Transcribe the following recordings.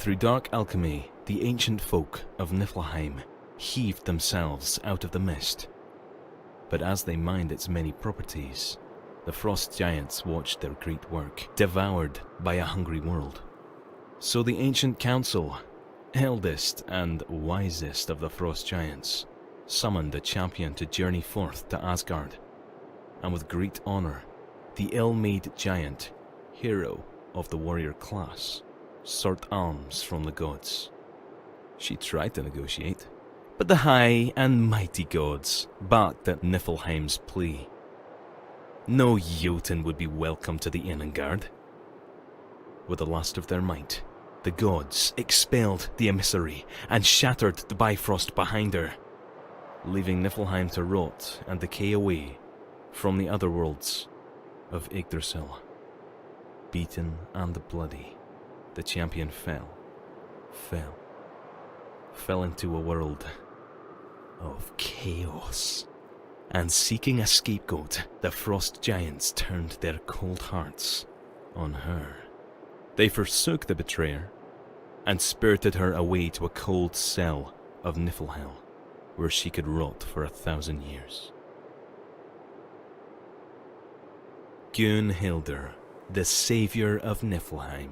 Through dark alchemy, the ancient folk of Niflheim heaved themselves out of the mist. But as they mined its many properties, the frost giants watched their great work devoured by a hungry world. So the ancient council, eldest and wisest of the frost giants, summoned a champion to journey forth to Asgard, and with great honor, the ill-made giant, hero of the warrior class, sought alms from the gods. She tried to negotiate, but the high and mighty gods balked at Niflheim's plea. No Jotun would be welcome to the Innengard. With the last of their might, the gods expelled the emissary and shattered the Bifrost behind her, leaving Niflheim to rot and decay away from the other worlds of Yggdrasil. Beaten and bloody, the champion fell into a world of chaos. And seeking a scapegoat, the frost giants turned their cold hearts on her. They forsook the betrayer and spirited her away to a cold cell of Niflhel, where she could rot for 1,000 years. Gunnhildr, the savior of Niflheim.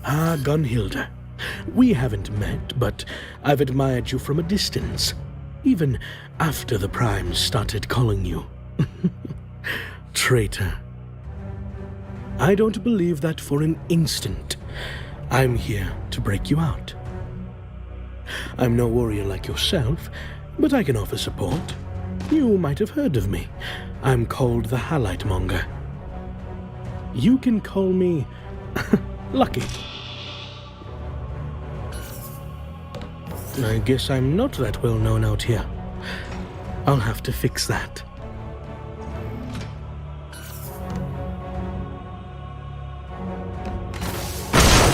Ah, Gunnhildr. We haven't met, but I've admired you from a distance, even after the Primes started calling you traitor. I don't believe that for an instant. I'm here to break you out. I'm no warrior like yourself, but I can offer support. You might have heard of me. I'm called the Halite Monger. You can call me Lucky. I guess I'm not that well known out here. I'll have to fix that.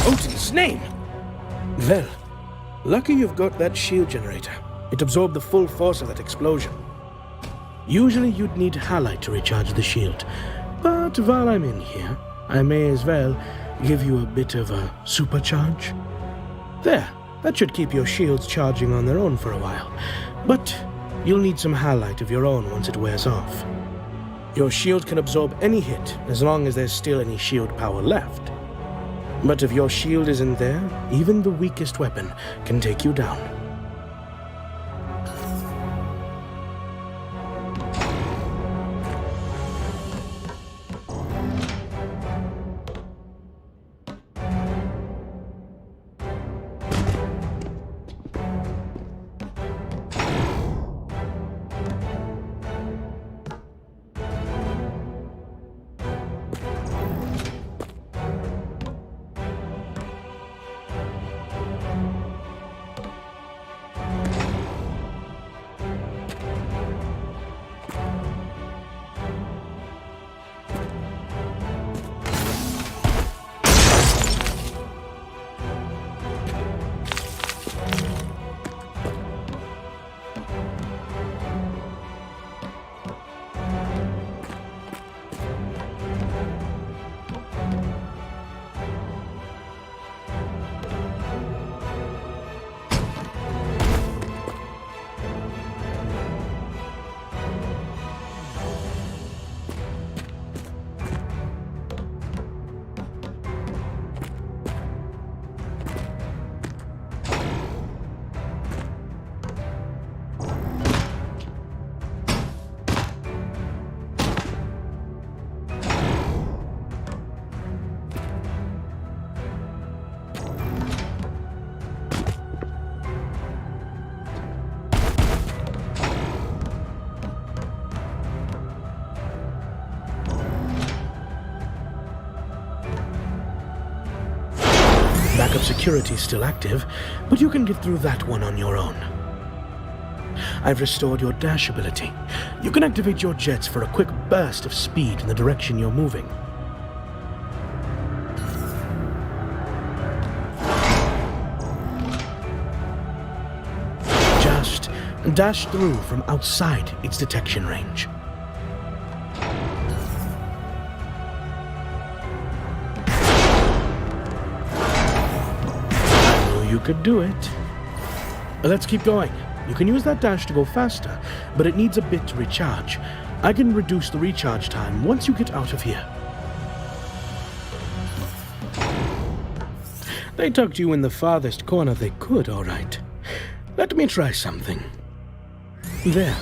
Odin's name! Well, lucky you've got that shield generator. It absorbed the full force of that explosion. Usually you'd need Halite to recharge the shield, but while I'm in here, I may as well give you a bit of a supercharge. There, that should keep your shields charging on their own for a while, but you'll need some Halite of your own once it wears off. Your shield can absorb any hit as long as there's still any shield power left. But if your shield isn't there, even the weakest weapon can take you down. Backup security is still active, but you can get through that one on your own. I've restored your dash ability. You can activate your jets for a quick burst of speed in the direction you're moving. Dash through from outside its detection range. I knew you could do it. Let's keep going. You can use that dash to go faster, but it needs a bit to recharge. I can reduce the recharge time once you get out of here. They tucked you in the farthest corner they could, all right. Let me try something. There,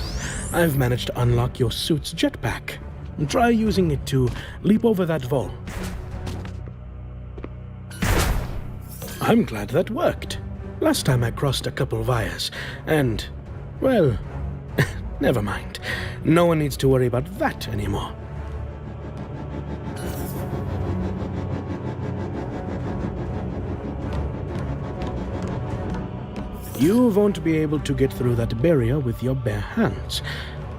I've managed to unlock your suit's jetpack. Try using it to leap over that wall. I'm glad that worked. Last time I crossed a couple wires, and, well, never mind. No one needs to worry about that anymore. You won't be able to get through that barrier with your bare hands.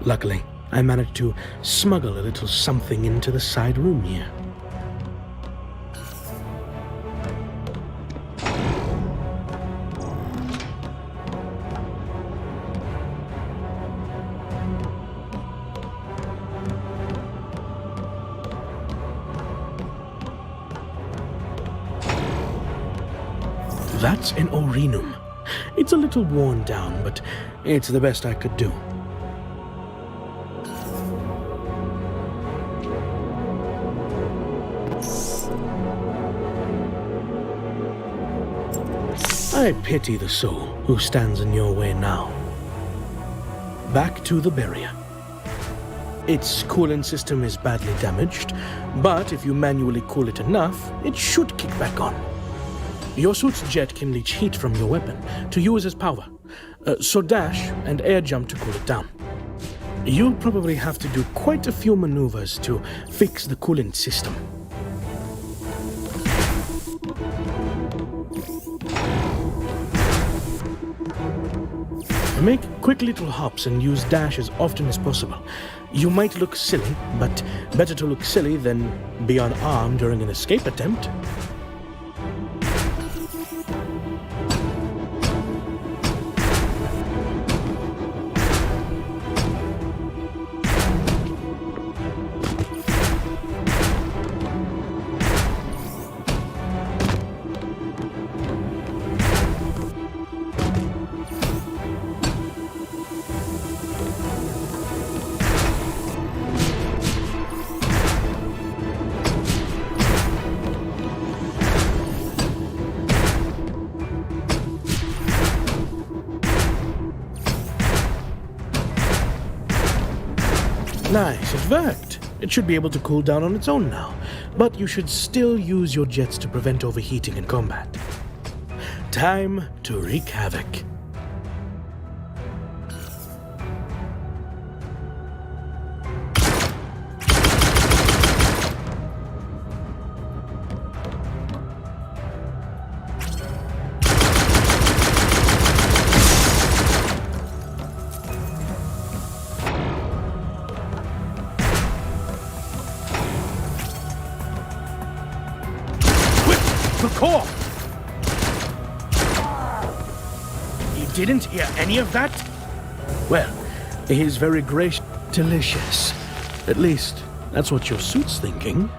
Luckily, I managed to smuggle a little something into the side room here. That's an Orinum. It's a little worn down, but it's the best I could do. I pity the soul who stands in your way now. Back to the barrier. Its coolant system is badly damaged, but if you manually cool it enough, it should kick back on. Your suit's jet can leach heat from your weapon to use as power, so dash and air jump to cool it down. You'll probably have to do quite a few maneuvers to fix the coolant system. Make quick little hops and use dash as often as possible. You might look silly, but better to look silly than be unarmed during an escape attempt. Nice, it worked. It should be able to cool down on its own now, but you should still use your jets to prevent overheating in combat. Time to wreak havoc. The core! You didn't hear any of that? Well, he's very gracious. Delicious. At least, that's what your suit's thinking.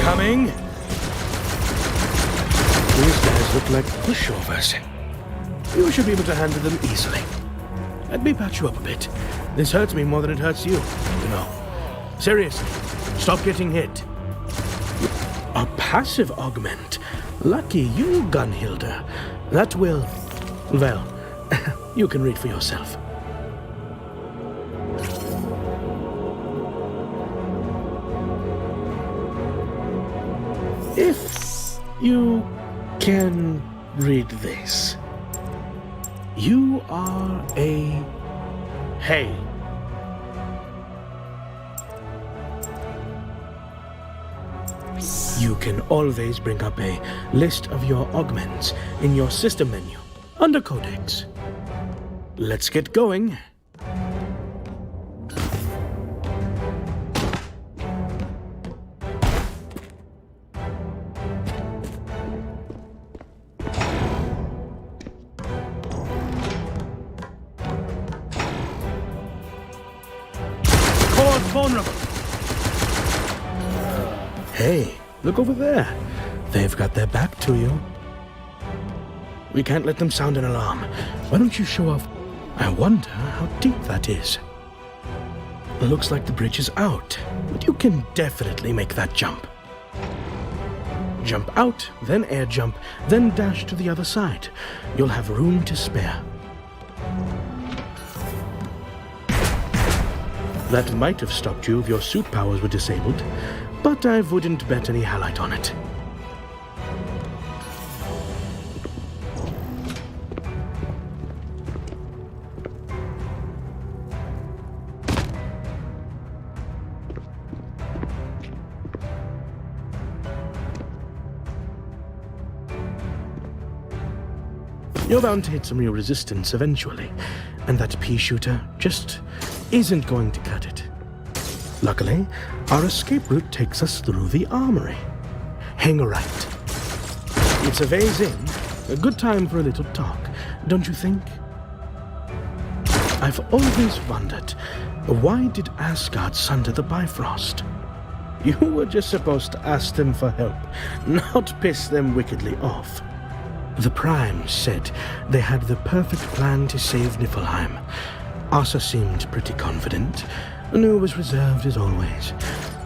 Coming. These guys look like pushovers. You should be able to handle them easily. Let me patch you up a bit. This hurts me more than it hurts you, you know. Seriously, stop getting hit. A passive augment. Lucky you, Gunnhildr. That will... well, you can read for yourself. If you can read this, you are a... hey. You can always bring up a list of your augments in your system menu under Codex. Let's get going. Vulnerable. Hey, look over there. They've got their back to you. We can't let them sound an alarm. Why don't you show off? I wonder how deep that is. Looks like the bridge is out, but you can definitely make that jump. Jump out, then air jump, then dash to the other side. You'll have room to spare. That might have stopped you if your suit powers were disabled, but I wouldn't bet any halite on it. You're bound to hit some real resistance eventually, and that pea shooter just isn't going to cut it. Luckily, our escape route takes us through the armory. Hang a right. It's a ways in. A good time for a little talk, don't you think? I've always wondered, why did Asgard sunder the Bifrost? You were just supposed to ask them for help, not piss them wickedly off. The Primes said they had the perfect plan to save Niflheim. Asa seemed pretty confident. Nu was reserved as always.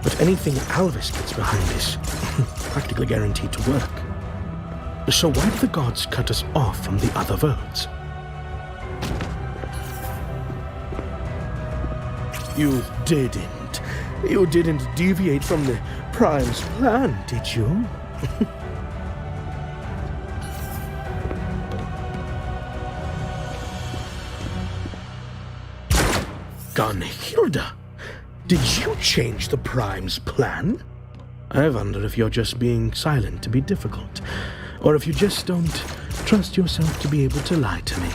But anything Alvis gets behind is practically guaranteed to work. So why did the gods cut us off from the other worlds? You didn't. You didn't deviate from the Prime's plan, did you? Gunnhildr, did you change the Prime's plan? I wonder if you're just being silent to be difficult, or if you just don't trust yourself to be able to lie to me.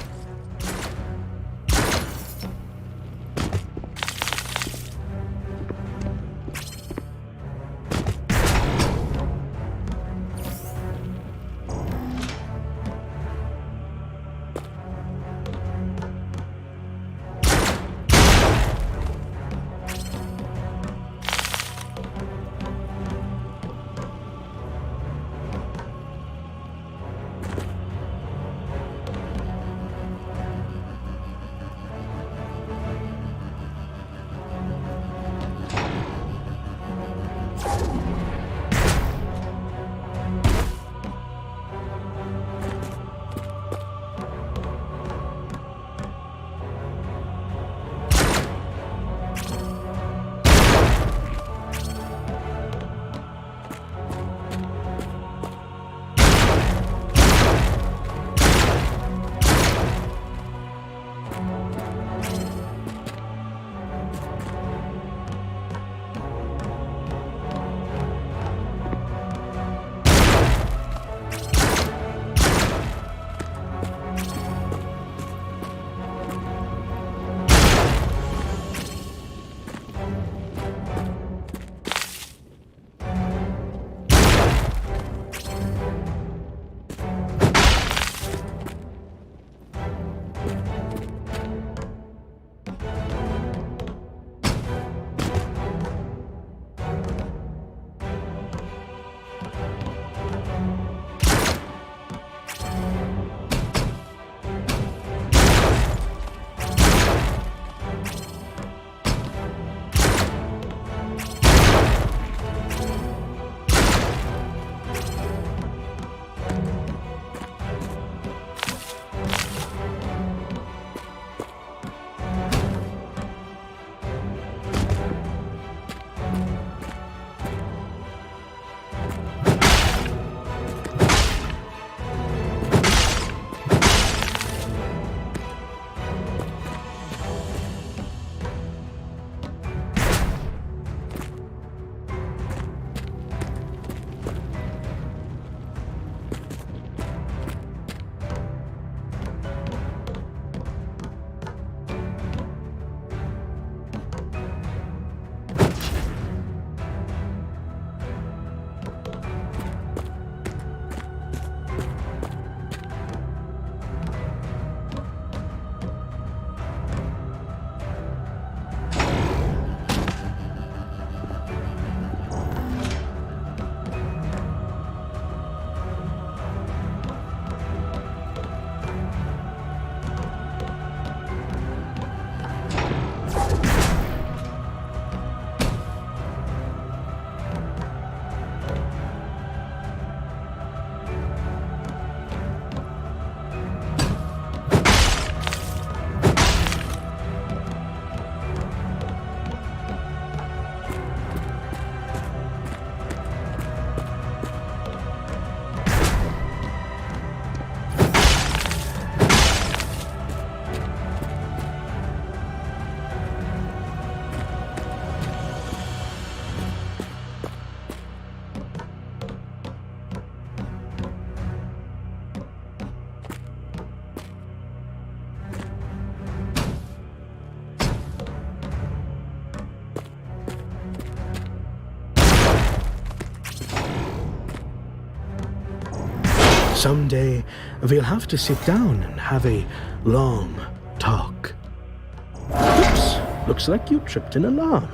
Someday, we'll have to sit down and have a long talk. Oops, looks like you tripped an alarm.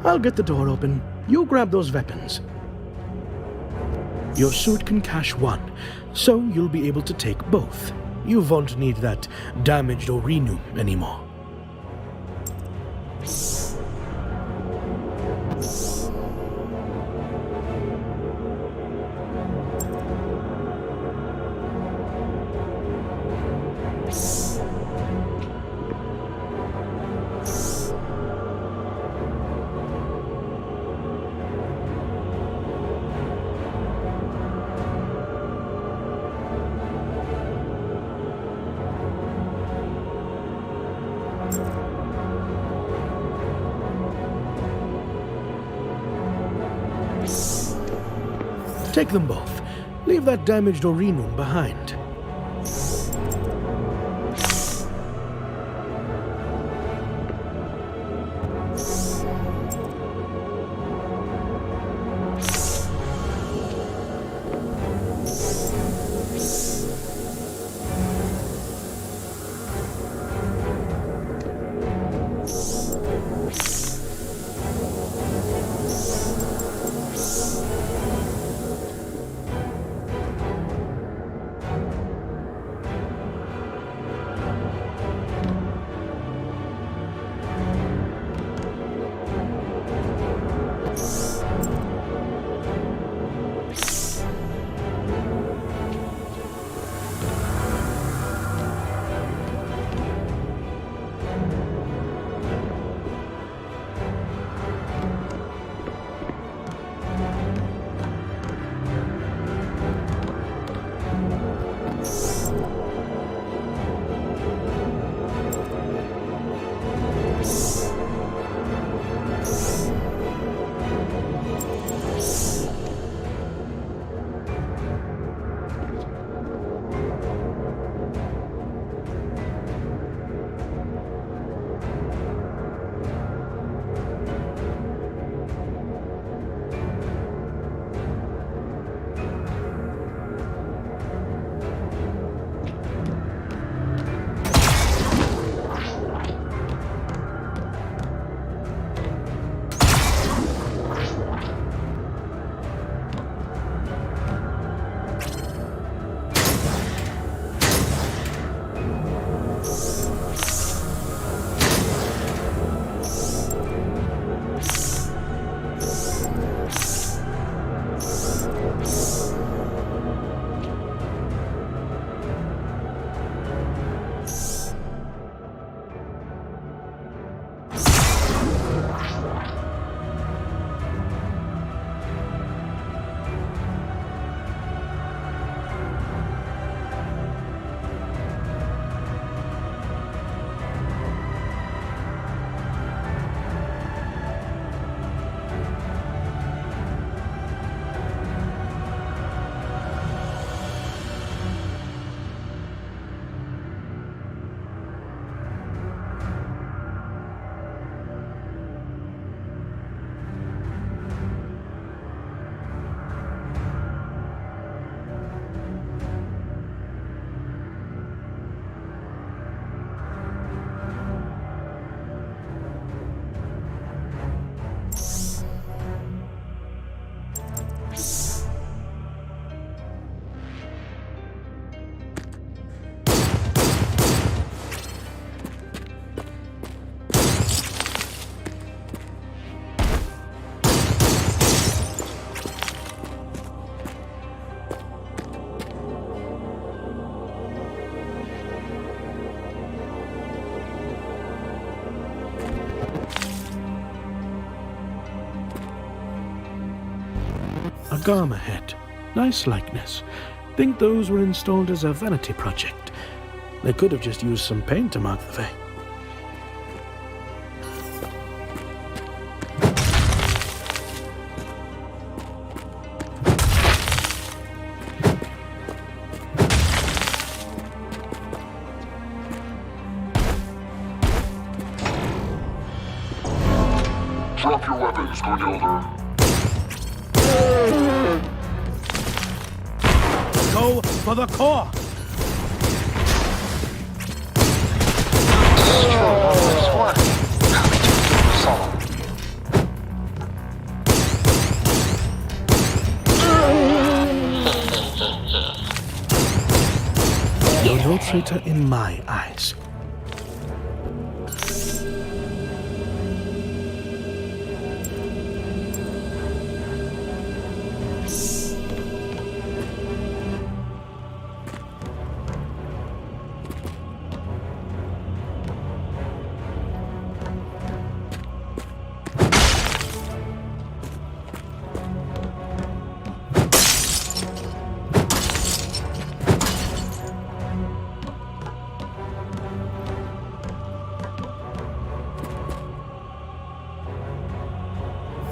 I'll get the door open. You grab those weapons. Your suit can cache one, so you'll be able to take both. You won't need that damaged Orinum anymore. Take them both. Leave that damaged Orinum behind. A Garma head. Nice likeness. Think those were installed as a vanity project. They could have just used some paint to mark the way. Drop your weapons, Gunnhildr. Go for the core! You're no traitor in my eyes.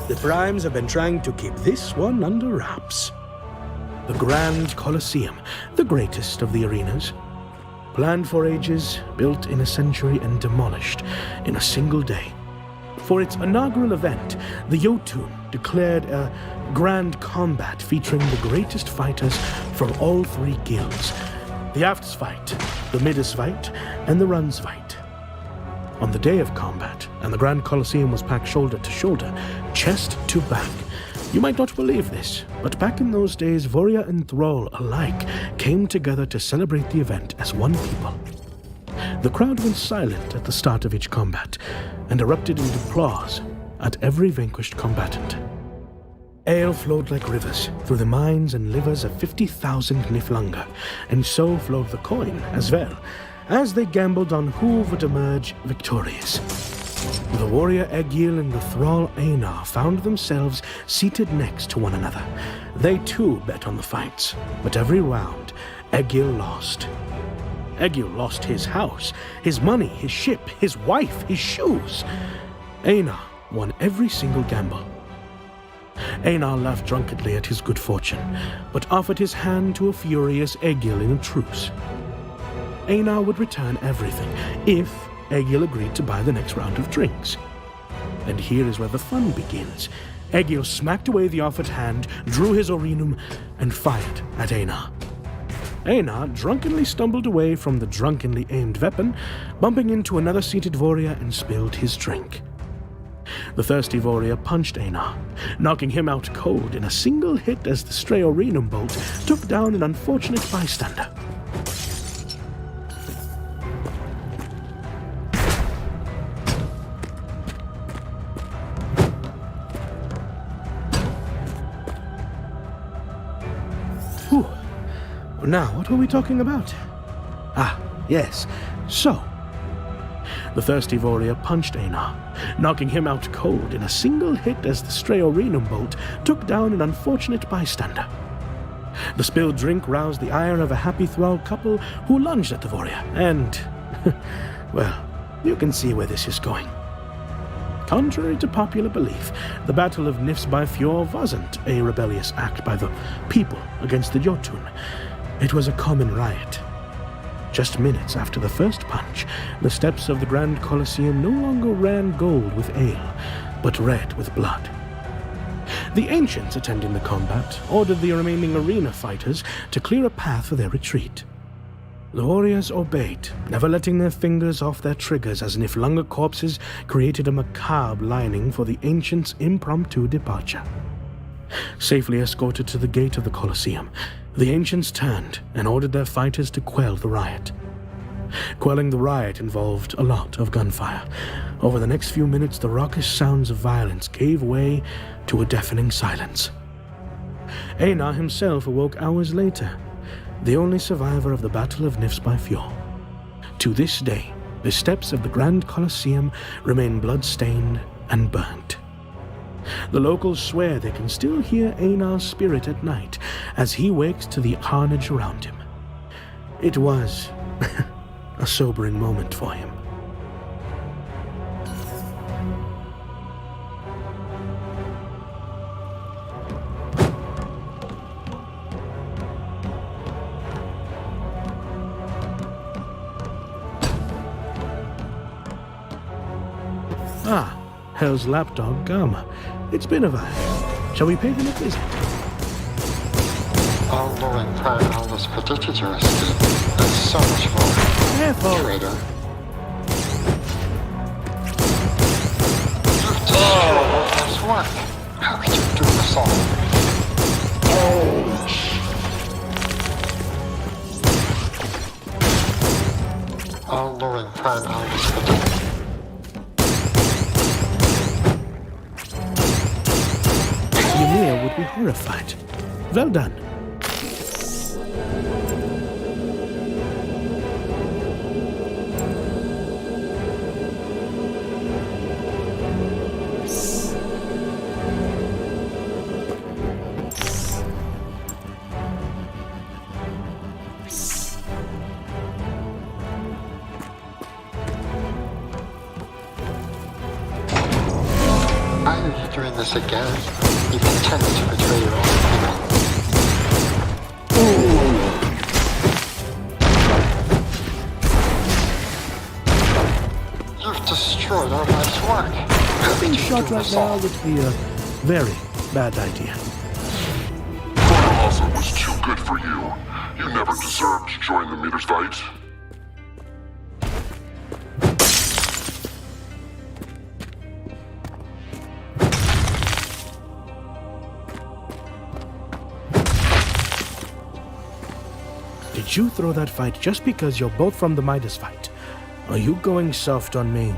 The Primes have been trying to keep this one under wraps. The Grand Colosseum, the greatest of the arenas. Planned for ages, built in a century and demolished in a single day. For its inaugural event, the Jotun declared a grand combat featuring the greatest fighters from all three guilds. The Aftsfight, the Midisfight, and the Runsfight. On the day of combat, and the Grand Colosseum was packed shoulder to shoulder, chest to back. You might not believe this, but back in those days, Voria and Thrall alike came together to celebrate the event as one people. The crowd went silent at the start of each combat, and erupted into applause at every vanquished combatant. Ale flowed like rivers through the minds and livers of 50,000 Niflunga, and so flowed the coin as well, as they gambled on who would emerge victorious. The warrior Egil and the thrall Einar found themselves seated next to one another. They too bet on the fights, but every round, Egil lost. Egil lost his house, his money, his ship, his wife, his shoes. Einar won every single gamble. Einar laughed drunkenly at his good fortune, but offered his hand to a furious Egil in a truce. Einar would return everything if Egil agreed to buy the next round of drinks. And here is where the fun begins. Egil smacked away the offered hand, drew his Orinum, and fired at Einar. Einar drunkenly stumbled away from the drunkenly aimed weapon, bumping into another seated Voria and spilled his drink. The thirsty Voria punched Einar, knocking him out cold in a single hit as the stray Orinum bolt took down an unfortunate bystander. Now, what were we talking about? Ah, yes. So, the thirsty Voria punched Einar, knocking him out cold in a single hit as the stray Orinum bolt took down an unfortunate bystander. The spilled drink roused the ire of a happy thrall couple who lunged at the Voria, and, well, you can see where this is going. Contrary to popular belief, the Battle of Nifs by Fjord wasn't a rebellious act by the people against the Jotun. It was a common riot. Just minutes after the first punch, the steps of the Grand Colosseum no longer ran gold with ale, but red with blood. The ancients attending the combat ordered the remaining arena fighters to clear a path for their retreat. The warriors obeyed, never letting their fingers off their triggers as Niflunga corpses created a macabre lining for the ancients' impromptu departure. Safely escorted to the gate of the Colosseum, the ancients turned and ordered their fighters to quell the riot. Quelling the riot involved a lot of gunfire. Over the next few minutes, the raucous sounds of violence gave way to a deafening silence. Einar himself awoke hours later, the only survivor of the Battle of Nifs by Fjord. To this day, the steps of the Grand Colosseum remain blood-stained and burnt. The locals swear they can still hear Einar's spirit at night as he wakes to the carnage around him. It was a sobering moment for him. Ah, Hell's lapdog Gama. It's been a while. Shall we pay them a visit? All knowing Prime Alice predicted your escape, and so much more. Careful! Traitor. You've destroyed all life's work. How could you do this all? All-knowing Prime Alice predicted. Ymir would be horrified. Well done. Why are you doing this again? You intended to betray your own people. You've destroyed our life's work. How Being could you shot do right this now all? would be a very bad idea. Gunnhildr was too good for you. You never deserved to join the Meter's fight. Did you throw that fight just because you're both from the Midas fight? Are you going soft on me?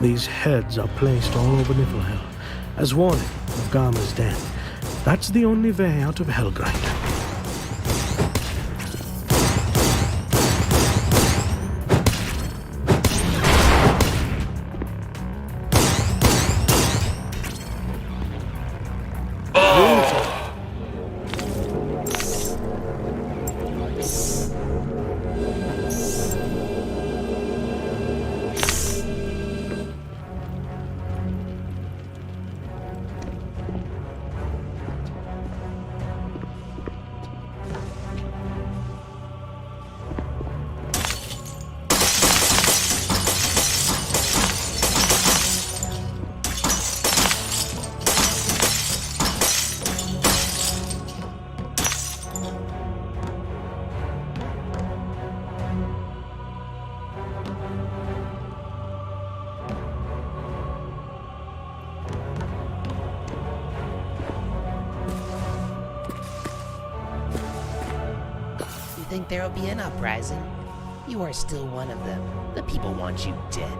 These heads are placed all over Niflhel as warning of Garma's death. That's the only way out of Helgrind. You think there'll be an uprising? You are still one of them. The people want you dead.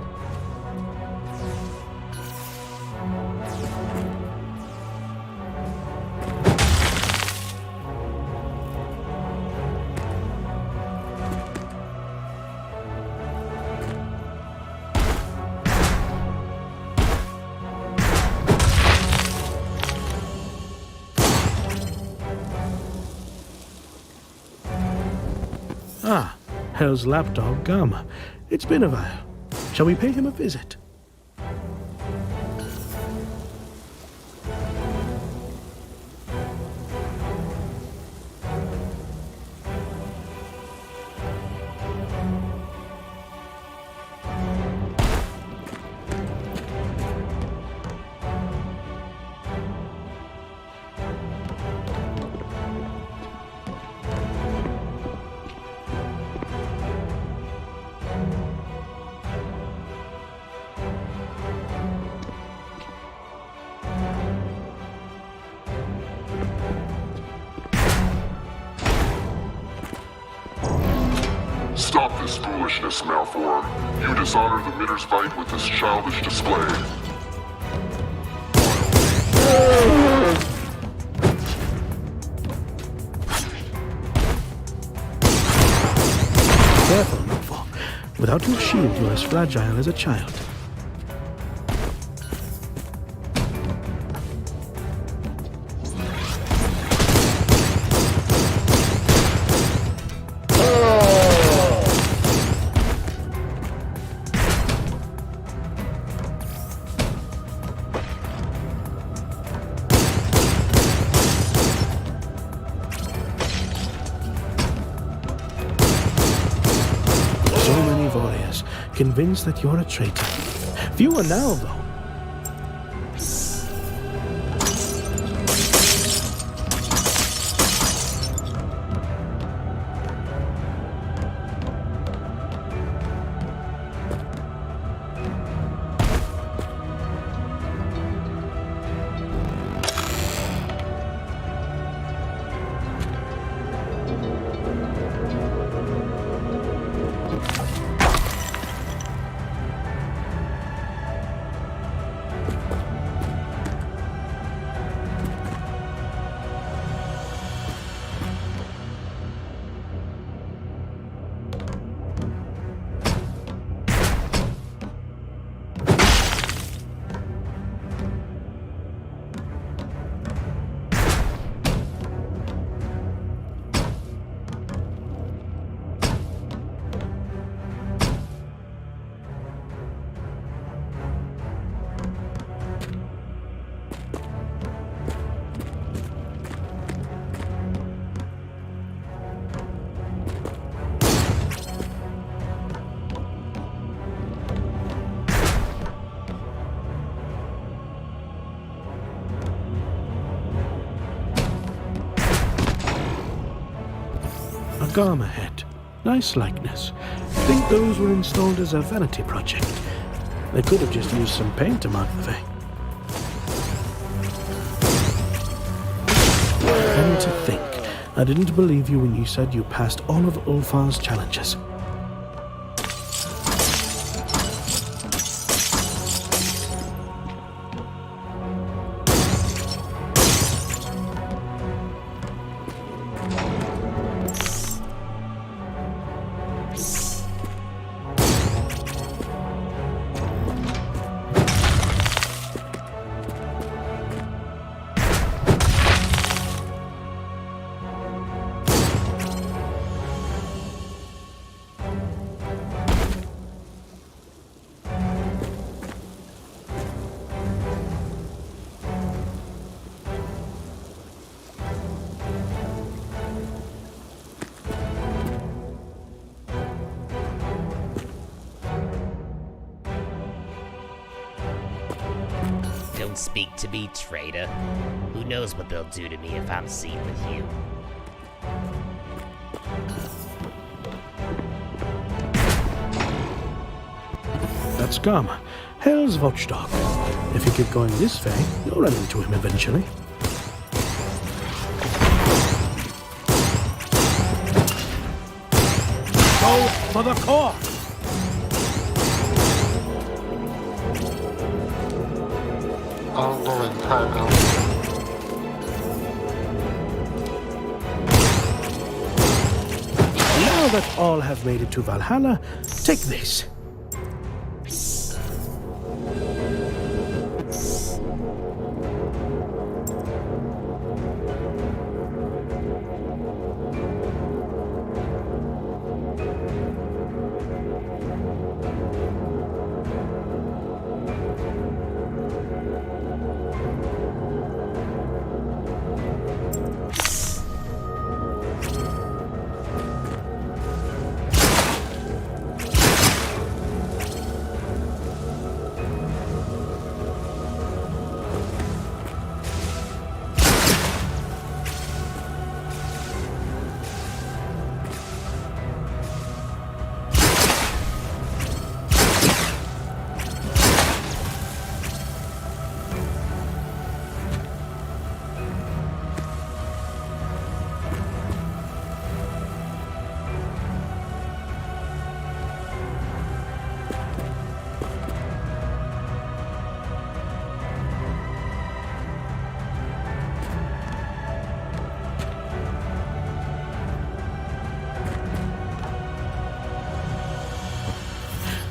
Ah, Hell's lapdog, Garma. It's been a while. Shall we pay him a visit? foolishness, Malfour. You dishonor the Midder's fight with this childish display. Careful, Malfour. Without your shield, you're as fragile as a child. Convinced that you're a traitor. Fewer now, though. Garma head. Nice likeness. Think those were installed as a vanity project. They could have just used some paint to mark the vein. And to think, I didn't believe you when you said you passed all of Ulfar's challenges. Don't speak to me, traitor. Who knows what they'll do to me if I'm seen with you. That's Garma, Hell's watchdog. If you keep going this way, you'll run into him eventually. Go for the core! All will Inferno. Now that all have made it to Valhalla, take this.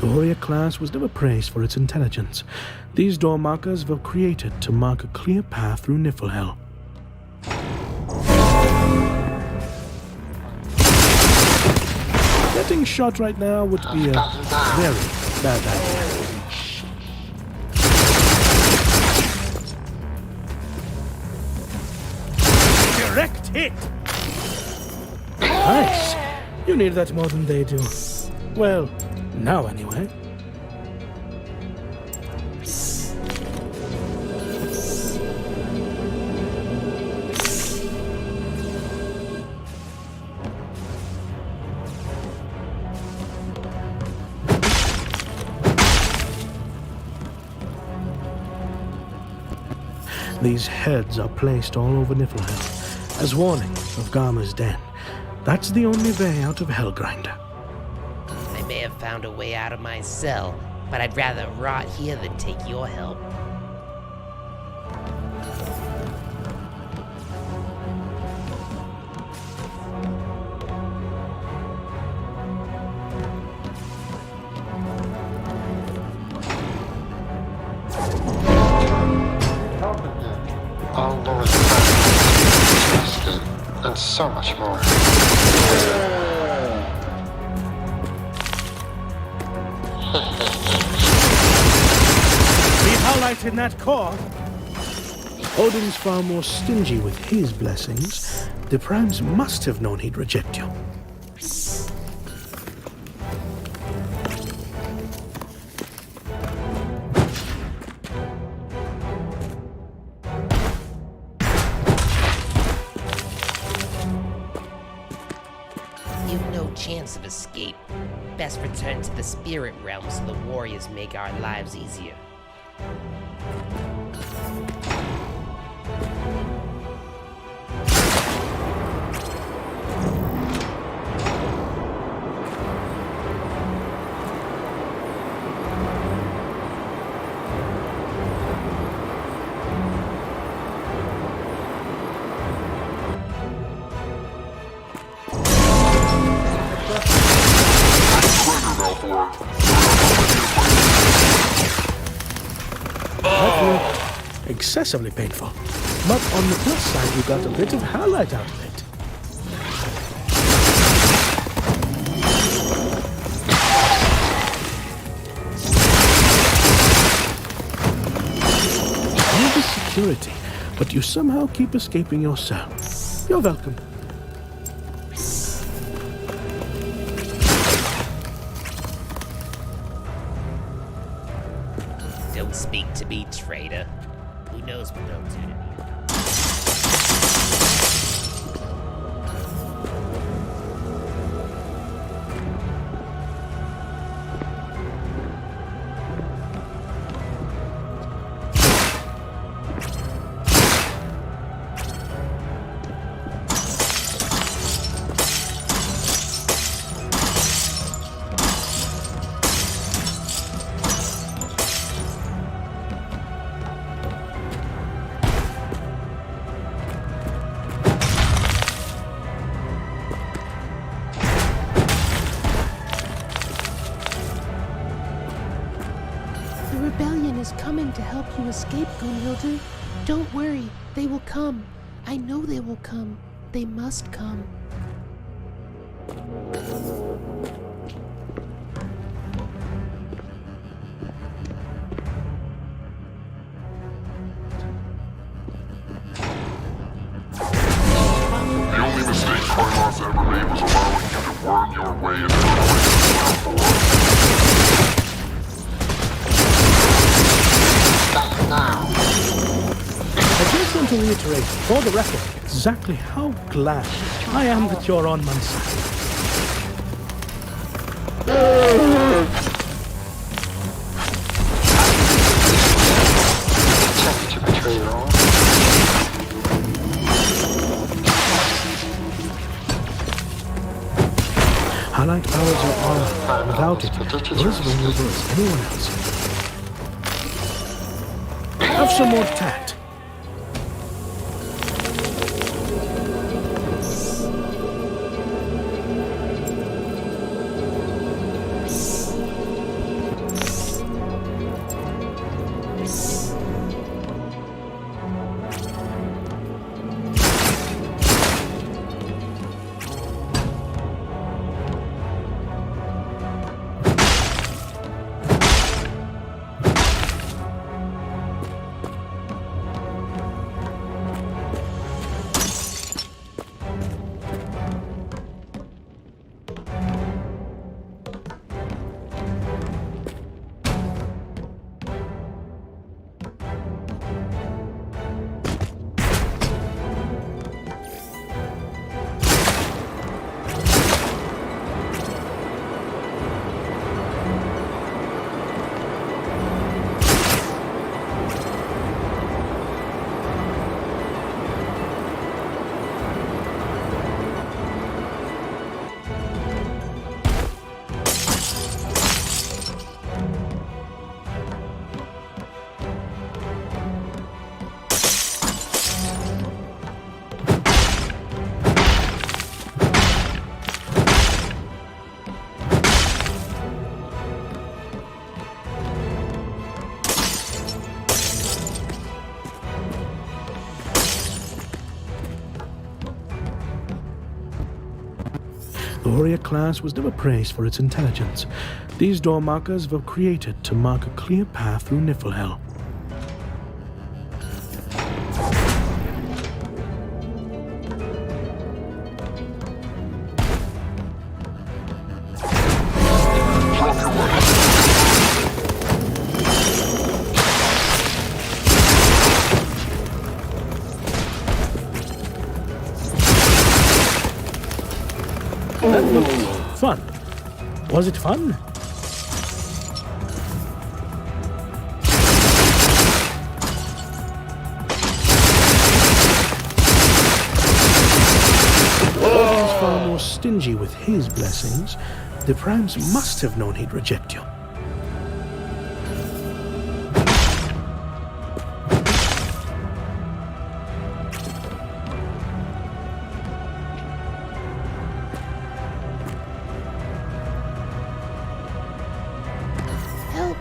The warrior class was never praised for its intelligence. These door markers were created to mark a clear path through Niflhel. Getting shot right now would be a very bad idea. Direct hit! Nice! You need that more than they do. Well, now anyway. These heads are placed all over Niflhel as warning of Garma's den. That's the only way out of Hellgrinder. I may have found a way out of my cell, but I'd rather rot here than take your help. All Lord's justice, and so much more. We highlighted that core. Odin's far more stingy with his blessings. The Primes must have known he'd reject you. You've no chance of escape. Best return to the spirit realm so the warriors make our lives easier. Excessively painful. But on the plus side, you got a bit of highlight out of it. You're the security, but you somehow keep escaping your cell. You're welcome. Don't speak to me, traitor. Who knows what they'll do to me? The rebellion is coming to help you escape, Gunnhildr. Don't worry, they will come. I know they will come. They must come. The only mistake Carlos ever made was allowing you to worm your way into the place. Now. I just want to reiterate, for the record, exactly how glad I am that you're on my side. Attempt to betray your own. Highlight powers your armor. Without it, you're as vulnerable as anyone else. Have some more tact. warrior class was never praised for its intelligence. These door markers were created to mark a clear path through Niflhel. Drop your weapon. That looked fun. Was it fun? Odin's far more stingy with his blessings. The Primes must have known he'd reject you. Help,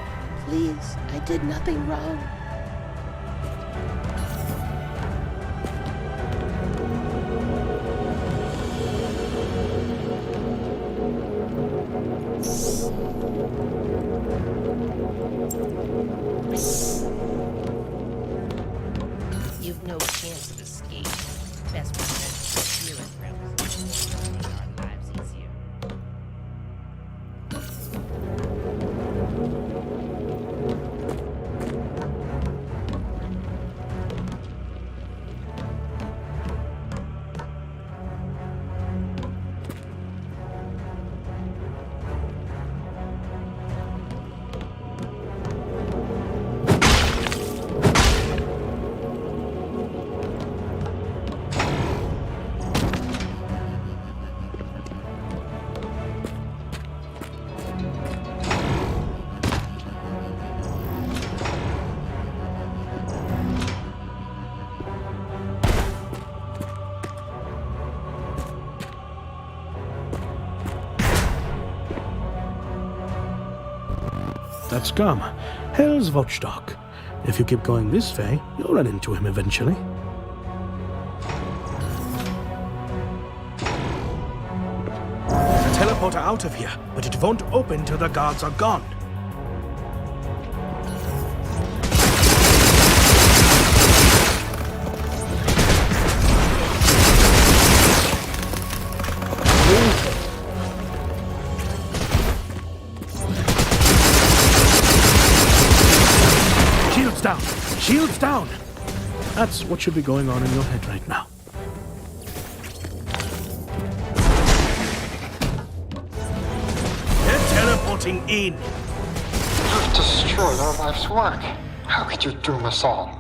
please. I did nothing wrong. You've no chance of escape. Best return to the spirit realms. Make our lives easier. That's Garma, Hell's watchdog. If you keep going this way, you'll run into him eventually. Teleport her out of here, but it won't open till the guards are gone. Shields down! Shields down! That's what should be going on in your head right now. They're teleporting in! You've destroyed our life's work. How could you doom us all?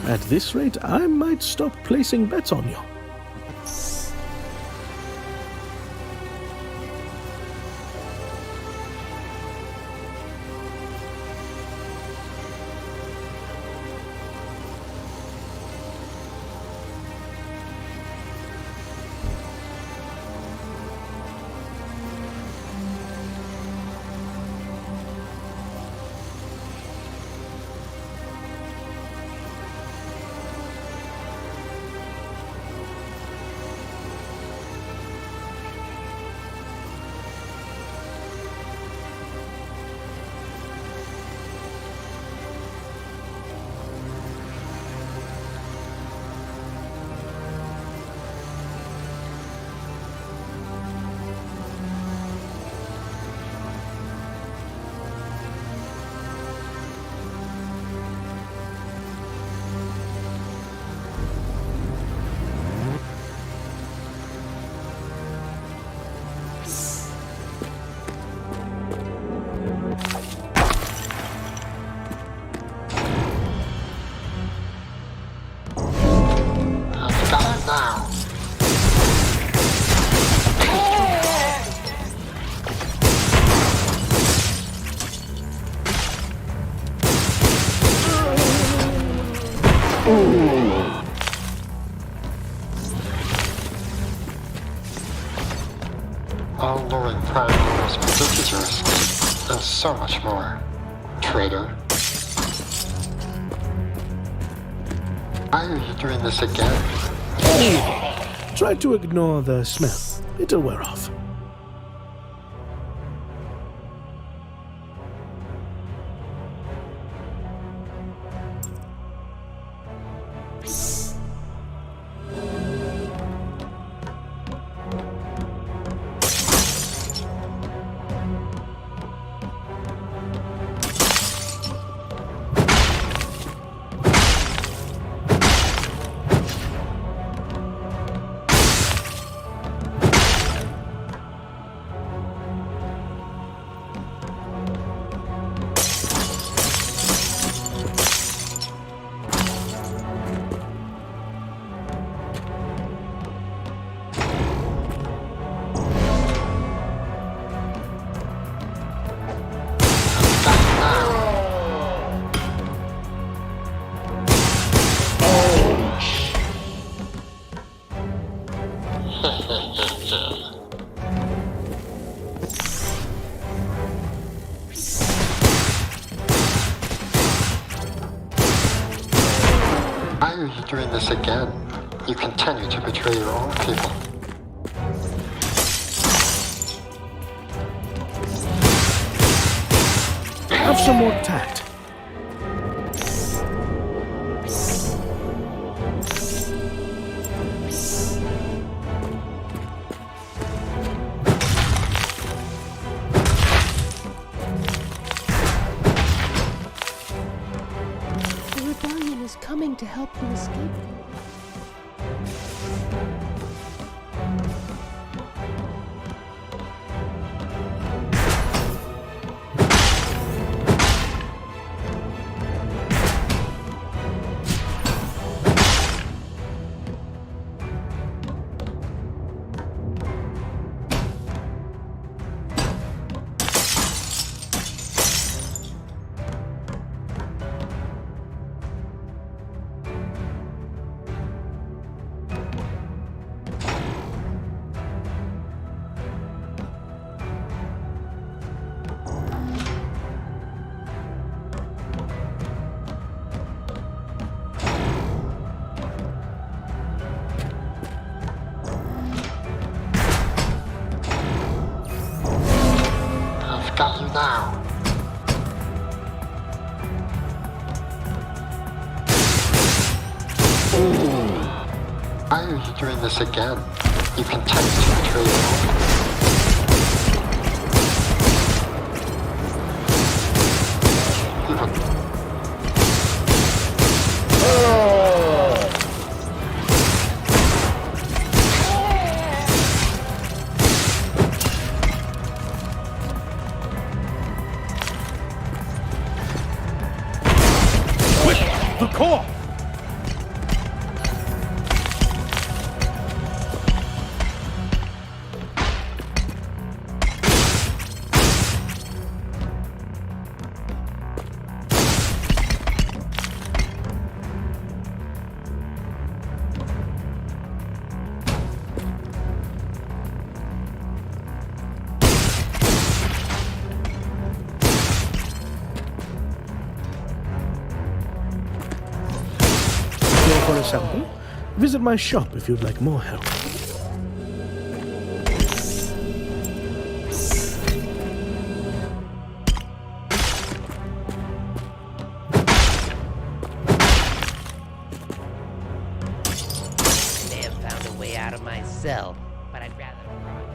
At this rate, I might stop placing bets on you. All luring prime numbers predicted your escape, and so much more. Traitor. Why are you doing this again? Try to ignore the smell. It'll wear off. Why are you doing this again? You continue to betray your own people. Have some more tact. The rebellion is coming to help you escape. I've got you now. Why are you doing this again? You continue to betray your own. The core! For a sample, visit my shop if you'd like more help. May have found a way out of my cell, but I'd rather run.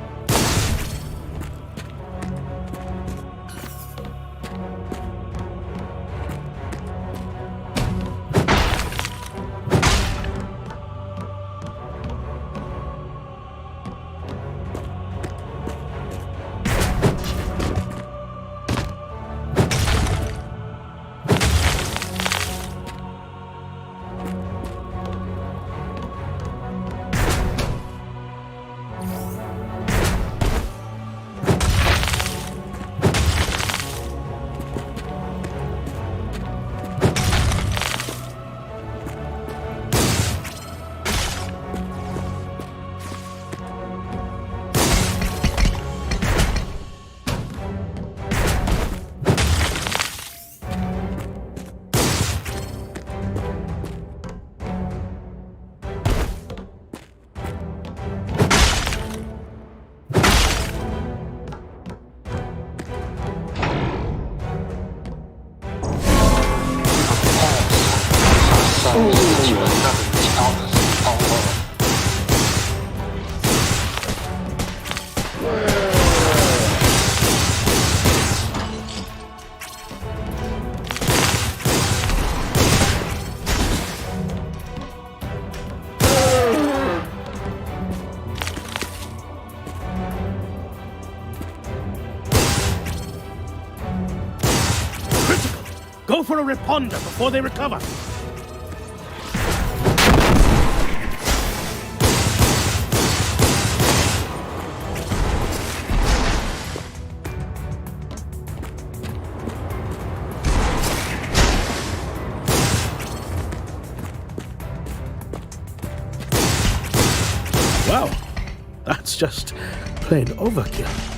for a reponder before they recover. Wow, that's just plain overkill.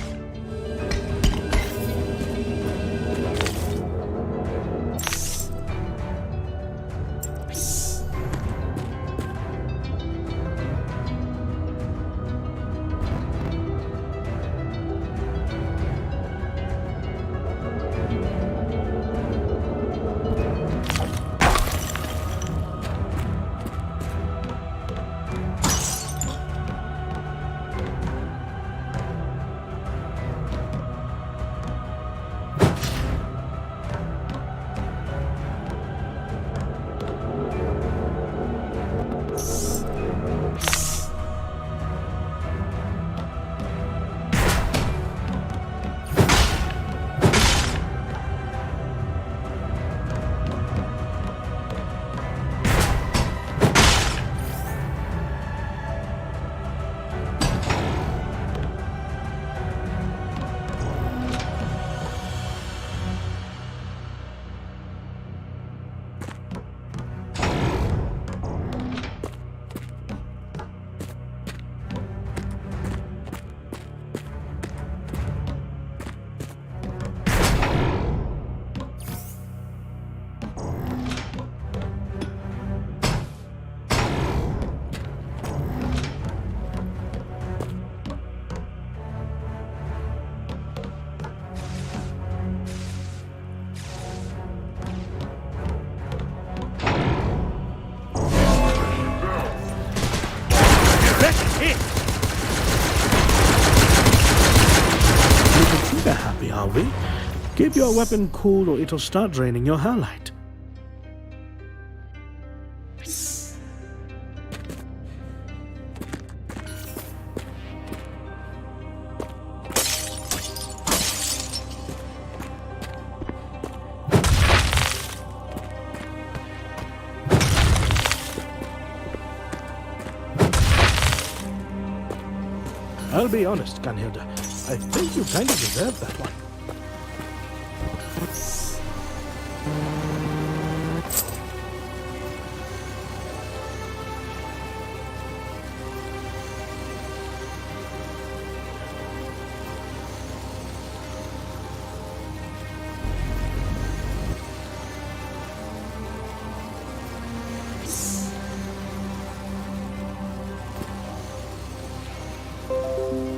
Happy, are we? Keep your weapon cool or it'll start draining your halite. I'll be honest, Gunnhildr. I think you kind of deserve that one.